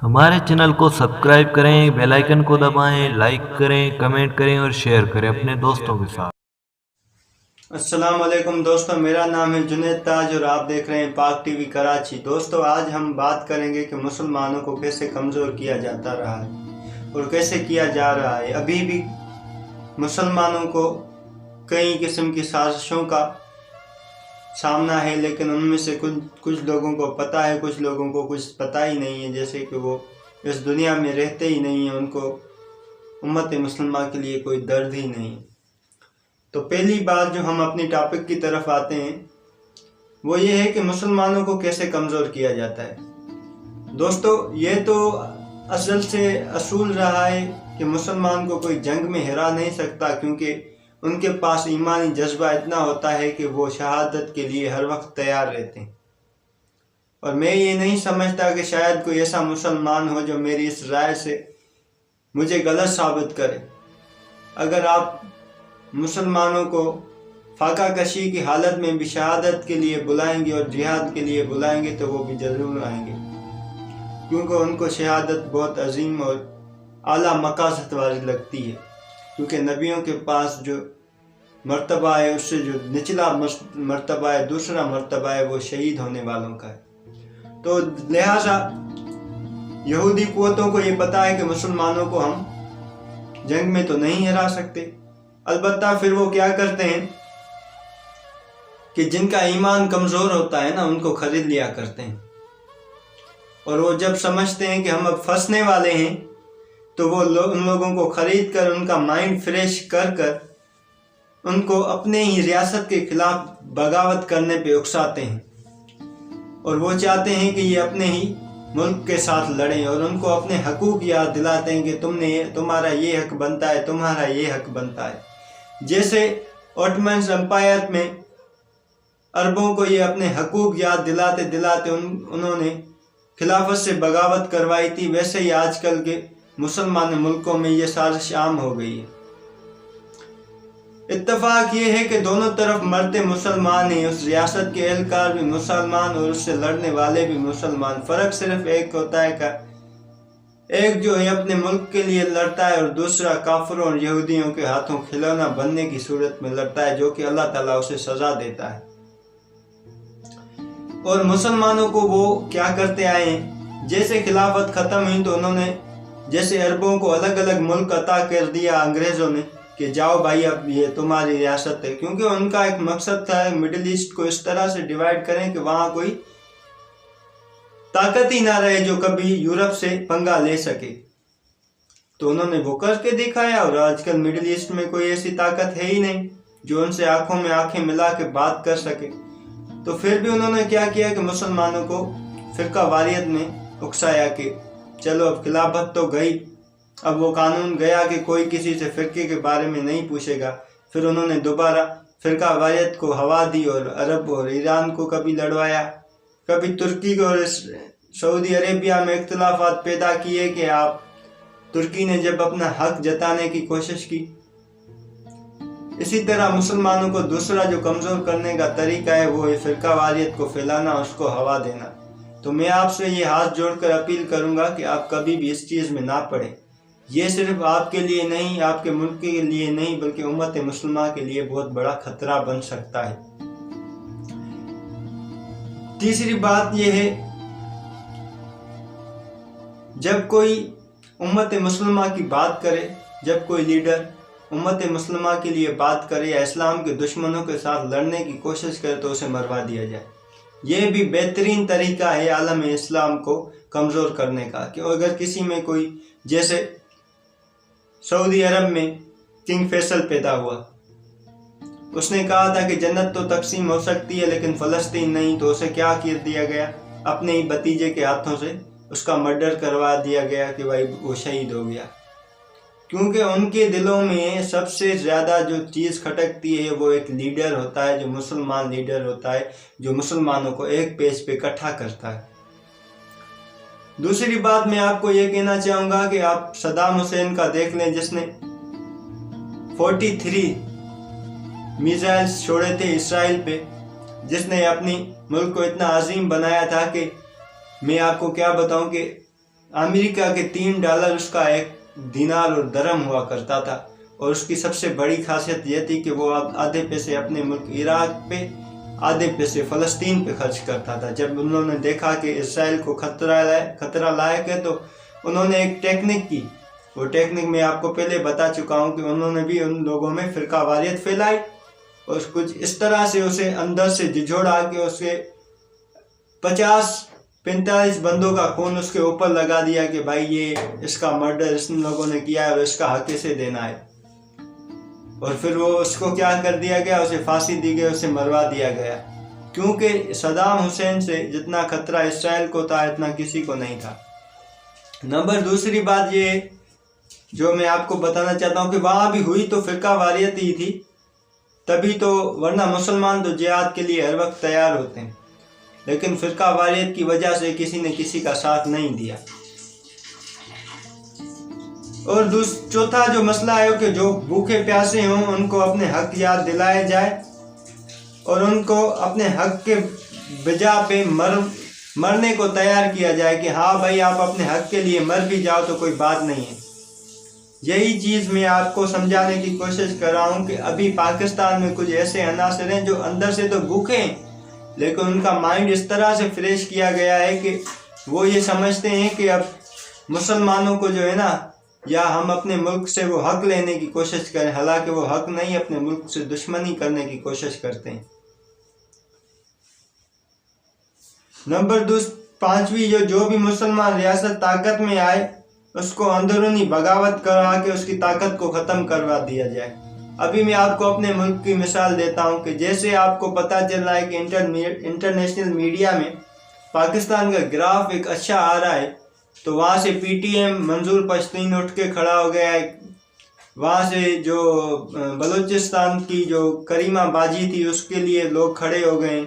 ہمارے چینل کو سبسکرائب کریں، بیل آئیکن کو دبائیں، لائک کریں، کمنٹ کریں اور شیئر کریں اپنے دوستوں کے ساتھ۔ السلام علیکم دوستو، میرا نام ہے جنید تاج اور آپ دیکھ رہے ہیں پاک ٹی وی کراچی۔ دوستو، آج ہم بات کریں گے کہ مسلمانوں کو کیسے کمزور کیا جاتا رہا ہے اور کیسے کیا جا رہا ہے۔ ابھی بھی مسلمانوں کو کئی قسم کی سازشوں کا سامنا ہے، لیکن ان میں سے کچھ لوگوں کو پتہ ہے، کچھ لوگوں کو کچھ پتہ ہی نہیں ہے، جیسے کہ وہ اس دنیا میں رہتے ہی نہیں ہیں، ان کو امت مسلمہ کے لیے کوئی درد ہی نہیں۔ تو پہلی بات جو ہم اپنی ٹاپک کی طرف آتے ہیں وہ یہ ہے کہ مسلمانوں کو کیسے کمزور کیا جاتا ہے۔ دوستو، یہ تو اصل سے اصول رہا ہے کہ مسلمان کو کوئی جنگ میں ہرا نہیں سکتا، کیونکہ ان کے پاس ایمانی جذبہ اتنا ہوتا ہے کہ وہ شہادت کے لیے ہر وقت تیار رہتے ہیں۔ اور میں یہ نہیں سمجھتا کہ شاید کوئی ایسا مسلمان ہو جو میری اس رائے سے مجھے غلط ثابت کرے۔ اگر آپ مسلمانوں کو فاقہ کشی کی حالت میں بھی شہادت کے لیے بلائیں گے اور جہاد کے لیے بلائیں گے تو وہ بھی ضرور آئیں گے، کیونکہ ان کو شہادت بہت عظیم اور اعلیٰ مقاصد والی لگتی ہے، کیونکہ نبیوں کے پاس جو مرتبہ ہے اس سے جو نچلا مرتبہ ہے، دوسرا مرتبہ ہے، وہ شہید ہونے والوں کا ہے۔ تو لہٰذا یہودی قوتوں کو یہ پتہ ہے کہ مسلمانوں کو ہم جنگ میں تو نہیں ہرا سکتے، البتہ پھر وہ کیا کرتے ہیں کہ جن کا ایمان کمزور ہوتا ہے نا، ان کو خرید لیا کرتے ہیں، اور وہ جب سمجھتے ہیں کہ ہم اب پھنسنے والے ہیں تو وہ ان لوگوں کو خرید کر ان کا مائنڈ فریش کر کر ان کو اپنے ہی ریاست کے خلاف بغاوت کرنے پہ اکساتے ہیں، اور وہ چاہتے ہیں کہ یہ اپنے ہی ملک کے ساتھ لڑیں، اور ان کو اپنے حقوق یاد دلاتے ہیں کہ تمہارا یہ حق بنتا ہے، تمہارا یہ حق بنتا ہے۔ جیسے اوٹمنز امپائر میں عربوں کو یہ اپنے حقوق یاد دلاتے دلاتے انہوں نے خلافت سے بغاوت کروائی تھی، ویسے ہی آج کل کے مسلمان ملکوں میں یہ سازش عام ہو گئی ہے۔ اتفاق یہ ہے کہ دونوں طرف مرتے مسلمان ہیں، اس ریاست کے اہلکار بھی مسلمان اور اس سے لڑنے والے بھی مسلمان۔ فرق صرف ایک ہوتا ہے کہ ایک جو ہے اپنے ملک کے لیے لڑتا ہے اور دوسرا کافروں اور یہودیوں کے ہاتھوں کھلونا بننے کی صورت میں لڑتا ہے، جو کہ اللہ تعالیٰ اسے سزا دیتا ہے۔ اور مسلمانوں کو وہ کیا کرتے آئے ہیں، جیسے خلافت ختم ہوئی تو انہوں نے جیسے عربوں کو الگ الگ ملک عطا کر دیا انگریزوں نے کہ جاؤ بھائی اب یہ تمہاری ریاست ہے، کیونکہ ان کا ایک مقصد تھا مڈل ایسٹ کو اس طرح سے ڈیوائیڈ کریں کہ وہاں کوئی طاقت ہی نہ رہے جو کبھی یورپ سے پنگا لے سکے۔ تو انہوں نے وہ کر کے دکھایا، اور آج کل مڈل ایسٹ میں کوئی ایسی طاقت ہے ہی نہیں جو ان سے آنکھوں میں آنکھیں ملا کے بات کر سکے۔ تو پھر بھی انہوں نے کیا کیا کہ مسلمانوں کو فرقہ واریت میں اکسایا کہ چلو اب خلافت تو گئی، اب وہ قانون گیا کہ کوئی کسی سے فرقے کے بارے میں نہیں پوچھے گا۔ پھر انہوں نے دوبارہ فرقہ واریت کو ہوا دی اور عرب اور ایران کو کبھی لڑوایا، کبھی ترکی کو اور سعودی عربیہ میں اختلافات پیدا کیے کہ آپ ترکی نے جب اپنا حق جتانے کی کوشش کی۔ اسی طرح مسلمانوں کو دوسرا جو کمزور کرنے کا طریقہ ہے وہ ہے فرقہ واریت کو پھیلانا، اس کو ہوا دینا۔ تو میں آپ سے یہ ہاتھ جوڑ کر اپیل کروں گا کہ آپ کبھی بھی اس چیز میں نہ پڑیں۔ یہ صرف آپ کے لیے نہیں، آپ کے ملک کے لیے نہیں، بلکہ امت مسلمہ کے لیے بہت بڑا خطرہ بن سکتا ہے۔ تیسری بات یہ ہے، جب کوئی امت مسلمہ کی بات کرے، جب کوئی لیڈر امت مسلمہ کے لیے بات کرے یا اسلام کے دشمنوں کے ساتھ لڑنے کی کوشش کرے تو اسے مروا دیا جائے۔ یہ بھی بہترین طریقہ ہے عالم اسلام کو کمزور کرنے کا، کہ اگر کسی میں کوئی، جیسے سعودی عرب میں کنگ فیصل پیدا ہوا، اس نے کہا تھا کہ جنت تو تقسیم ہو سکتی ہے لیکن فلسطین نہیں، تو اسے کیا کر دیا گیا، اپنے ہی بھتیجے کے ہاتھوں سے اس کا مرڈر کروا دیا گیا کہ بھائی وہ شہید ہو گیا۔ کیونکہ ان کے دلوں میں سب سے زیادہ جو چیز کھٹکتی ہے وہ ایک لیڈر ہوتا ہے، جو مسلمان لیڈر ہوتا ہے، جو مسلمانوں کو ایک پیج پہ اکٹھا کرتا ہے۔ دوسری بات میں آپ کو یہ کہنا چاہوں گا کہ آپ صدام حسین کا دیکھ لیں، جس نے 43 میزائلز چھوڑے تھے اسرائیل پہ، جس نے اپنی ملک کو اتنا عظیم بنایا تھا کہ میں آپ کو کیا بتاؤں کہ अमेरिका के $3 उसका एक दिनार और दरम हुआ करता था। और उसकी सबसे बड़ी खासियत यह थी कि वो आधे पैसे अपने मुल्क इराक पे, आधे पैसे फ़लस्तीन पे खर्च करता था। जब उन्होंने देखा कि इसराइल को खतरा लायक है तो उन्होंने एक टेक्निक की। वो टेक्निक मैं आपको पहले बता चुका हूँ कि उन्होंने भी उन लोगों में फ़िरकावारियत फैलाई और कुछ इस तरह से उसे अंदर से झिझोड़ा के उसके 50-45 बंदों का खून उसके ऊपर लगा दिया कि भाई ये इसका मर्डर इन लोगों ने किया है और इसका हक इसे देना है। और फिर वो उसको क्या कर दिया गया, उसे फांसी दी गई, उसे मरवा दिया गया। क्योंकि सदाम हुसैन से जितना खतरा इसराइल को था इतना किसी को नहीं था। नंबर दूसरी बात ये जो मैं आपको बताना चाहता हूँ कि वहाँ भी हुई तो फ़िरकावारियत ही थी तभी तो, वरना मुसलमान तो जिहाद के लिए हर वक्त तैयार होते हैं, लेकिन फ़िरकावारियत की वजह से किसी ने किसी का साथ नहीं दिया। और चौथा जो मसला है कि जो भूखे प्यासे हों उनको अपने हक याद दिलाए जाए और उनको अपने हक के बजा पे मरने को तैयार किया जाए कि हाँ भाई आप अपने हक के लिए मर भी जाओ तो कोई बात नहीं है। यही चीज़ मैं आपको समझाने की कोशिश कर रहा हूँ कि अभी पाकिस्तान में कुछ ऐसे अनासर हैं जो अंदर से तो भूखे हैं लेकिन उनका माइंड इस तरह से फ्रेश किया गया है कि वो ये समझते हैं कि अब मुसलमानों को जो है ना, या हम अपने मुल्क से वो हक लेने की कोशिश करें, हालांकि वो हक नहीं, अपने मुल्क से दुश्मनी करने की कोशिश करते हैं। नंबर 5वीं जो भी मुसलमान रियासत ताकत में आए उसको अंदरूनी बगावत करा के उसकी ताकत को ख़त्म करवा दिया जाए। अभी मैं आपको अपने मुल्क की मिसाल देता हूँ कि जैसे आपको पता चल रहा है कि इंटरनेशनल मीडिया में पाकिस्तान का ग्राफ एक अच्छा आ रहा है, तो वहाँ से PTM मंजूर पश्तीन उठ के खड़ा हो गया है। वहाँ से जो बलूचिस्तान की जो करीमा बाजी थी उसके लिए लोग खड़े हो गए।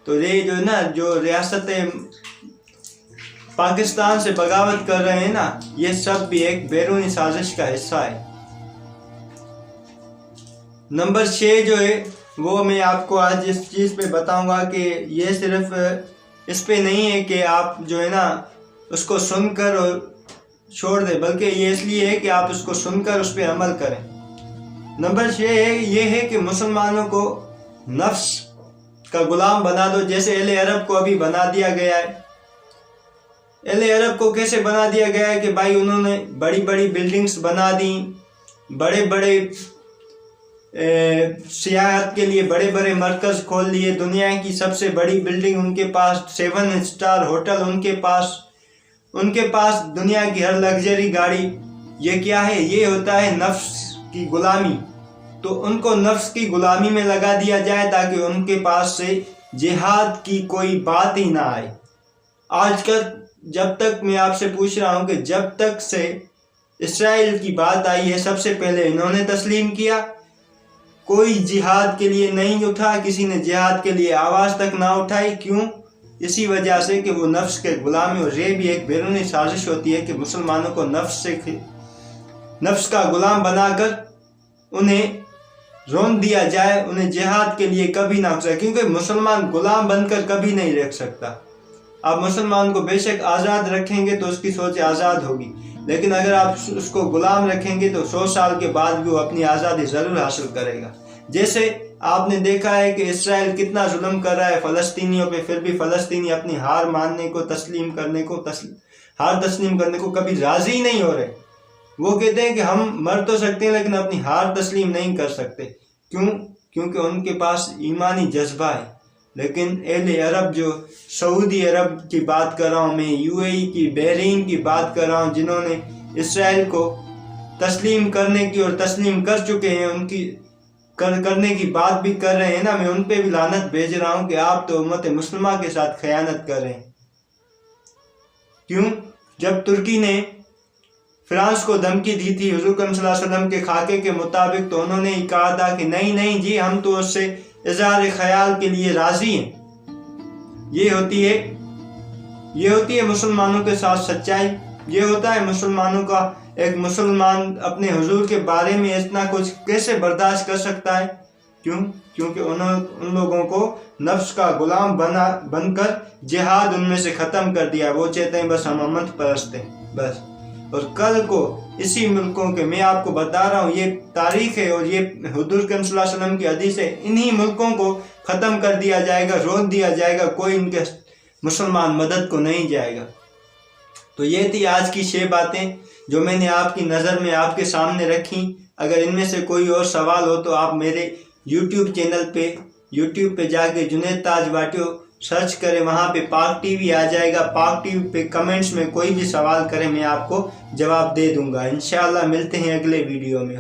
तो ये जो ना जो रियासतें पाकिस्तान से बगावत कर रहे हैं ना, ये सब भी एक बैरूनी साजिश का हिस्सा है। नंबर 6 जो है वो मैं आपको आज इस चीज़ पे बताऊंगा कि ये सिर्फ इस पे नहीं है कि आप जो है ना उसको सुनकर और छोड़ दें, बल्कि ये इसलिए है कि आप उसको सुनकर उस पर अमल करें। नंबर 6 ये है कि मुसलमानों को नफ्स का गुलाम बना दो, जैसे अहले अरब को अभी बना दिया गया है। अहले अरब को कैसे बना दिया गया है कि भाई उन्होंने बड़ी बड़ी बिल्डिंग्स बना दी, बड़े बड़े सियाहत के लिए बड़े बड़े मरकज़ खोल लिए, दुनिया की सबसे बड़ी बिल्डिंग उनके पास, 7 स्टार होटल उनके पास दुनिया की हर लग्जरी गाड़ी। ये क्या है? ये होता है नफ्स की गुलामी। तो उनको नफ्स की गुलामी में लगा दिया जाए ताकि उनके पास से जिहाद की कोई बात ही ना आए। आजकल जब तक मैं आपसे पूछ रहा हूँ कि जब तक से इसराइल की बात आई है सबसे पहले इन्होंने तस्लीम किया, कोई जिहाद के लिए नहीं उठा, किसी ने जिहाद के लिए आवाज़ तक ना उठाई। क्यों? इसी वजह से कि वो नफ्स के गुलामी, और ये भी एक बैरूनी साजिश होती है कि मुसलमानों को नफ्स का गुलाम बनाकर उन्हें रोन दिया जाए, उन्हें जिहाद के लिए कभी ना उकसाए, क्योंकि मुसलमान गुलाम बनकर कभी नहीं रह सकता। आप मुसलमान को बेशक आज़ाद रखेंगे तो उसकी सोच आज़ाद होगी, लेकिन अगर आप उसको गुलाम रखेंगे तो 100 साल के बाद भी वो अपनी आज़ादी ज़रूर हासिल करेगा। जैसे आपने देखा है कि इसराइल कितना जुल्म कर रहा है फ़लस्तीनियों पे, फिर भी फ़लस्तीनी अपनी हार मानने को, हार तस्लीम करने को कभी राज़ी नहीं हो रहे। वो कहते हैं कि हम मर तो सकते हैं लेकिन अपनी हार तस्लीम नहीं कर सकते। क्यों? क्योंकि उनके पास ईमानी जज्बा है। लेकिन अहले अरब, जो सऊदी अरब की बात कर रहा हूँ मैं, UAE की, बहरीन की बात कर रहा हूँ, जिन्होंने इसराइल को तस्लीम करने की और तस्लीम कर चुके हैं, उनकी करने की बात भी कर रहे हैं ना, मैं उन पे भी लानत भेज रहा हूँ कि आप तो उम्मत मुस्लिमा के साथ खयानत कर रहे हैं। क्यों? जब तुर्की ने फ्रांस को धमकी दी थी हुजूर सल्लल्लाहु अलैहि वसल्लम के खाके के मुताबिक, तो उन्होंने ही कहा था कि नहीं जी, हम तो उससे इज़हार ख्याल के लिए राज़ी हैं। ये होती है मुसलमानों के साथ सच्चाई। ये होता है मुसलमानों का, एक मुसलमान अपने हुजूर के बारे में इतना कुछ कैसे बर्दाश्त कर सकता है क्यों? क्योंकि उन लोगों को नफ्स का गुलाम बनकर जिहाद उनमें से ख़त्म कर दिया। वो चाहते हैं बस हम अमन परस्त हैं बस। और कल को इसी मुल्कों के, मैं आपको बता रहा हूँ, ये तारीख है और ये हुजूर सल्लल्लाहु अलैहि वसल्लम की हदीस है, इन्हीं मुल्कों को ख़त्म कर दिया जाएगा, रोक दिया जाएगा, कोई इनके मुसलमान मदद को नहीं जाएगा। तो ये थी आज की 6 बातें जो मैंने आपकी नज़र में आपके सामने रखी। अगर इनमें से कोई और सवाल हो तो आप मेरे यूट्यूब चैनल पे जाके जुनैद ताज वाटियो सर्च करें, वहाँ पे पाक टीवी आ जाएगा। पाक टीवी पे कमेंट्स में कोई भी सवाल करें, मैं आपको जवाब दे दूंगा। इंशाअल्लाह मिलते हैं अगले वीडियो में।